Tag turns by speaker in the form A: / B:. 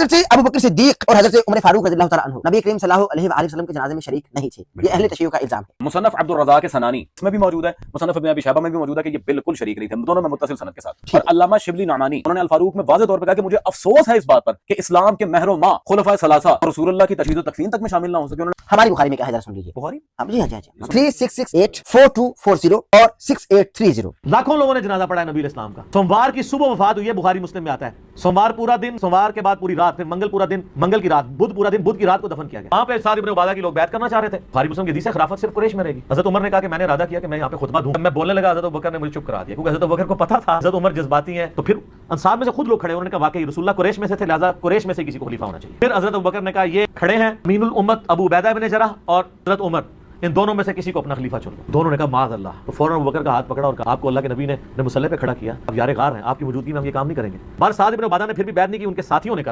A: हजरत अबू बकर सिद्दीक और हजरत उमर फारूक रज़ियल्लाहु तआला अन्हु नबी करीम सल्लल्लाहु अलैहि वसल्लम के जनाजे में शरीक नहीं थे। ये अहले तशय्युअ का इल्जाम है।
B: मुसन्नफ अब्दुल रज़्ज़ाक़ सनानी इसमें भी मौजूद है, मुसन्नफ इब्न अबी शैबा में भी मौजूद है कि ये बिल्कुल शरीक नहीं थे, दोनों में मुत्तसिल सनद के साथ। और अल्लामा शिबली नअमानी उन्होंने अल फारूक में वाज़ेह तौर पर कहा कि मुझे अफसोस है इस बात पर कि इस्लाम के महर मा खुलफाए सलासा और रसूलुल्लाह की तशहीद व तकफीन तक में शामिल ना हो सके।
A: हमारी बुखारी में क्या है जरा सुन लीजिए।
B: बुखारी
A: जी हाँ 36684240 और 6830।
C: लाखों लोगों ने जनाजा पढ़ा है नबी इस्लाम का। सोमवार की सुबह वफात हुई है, बुखारी मुस्लिम में आता है। सोमवार पूरा दिन, सोमवार के बाद पूरी रात, फिर मंगल पूरा दिन, मंगल की रात, बुध पूरा दिन, बुध की रात को दफन किया गया। वहां पे साद इब्न उबादा के लोग बैत करना चाह रहे थे। बुखारी मुस्लिम की हदीस है खिलाफत सिर्फ कुरैश में रहेगी। हज़रत उमर ने कहा कि मैंने इरादा किया कि मैं यहाँ पे खुतबा दूं। मैं बोलने लगा, हज़रत अबू बकर ने मुझे चुप करा दिया, क्योंकि हज़रत अबू बकर को पता था हज़रत उमर जज्बाती हैं। तो फिर अंसार में से खुद लोग खड़े, उन्होंने कहा वाकई रसूलुल्लाह कुरैश में से थे, लिहाजा कुरैश में से किसी को खलीफा होना चाहिए। फिर हज़रत अबू बकर ने कहा ये खड़े हैं अमीनुल उम्मत अबू उबैदा इब्न जरह और हज़रत उमर, इन दोनों में से किसी को अपना खलीफा चुन लो। दोनों ने कहा माज़ अल्लाह। तो फौरन अबू बकर का हाथ पकड़ा और कहा आपको अल्लाह के नबी ने मुसल्ले पे खड़ा किया, अब यार गार हैं, आपकी मौजूदगी में हम ये काम नहीं करेंगे। बार साद इब्न उबादा ने फिर भी बैत नहीं की, उनके साथियों ने कहा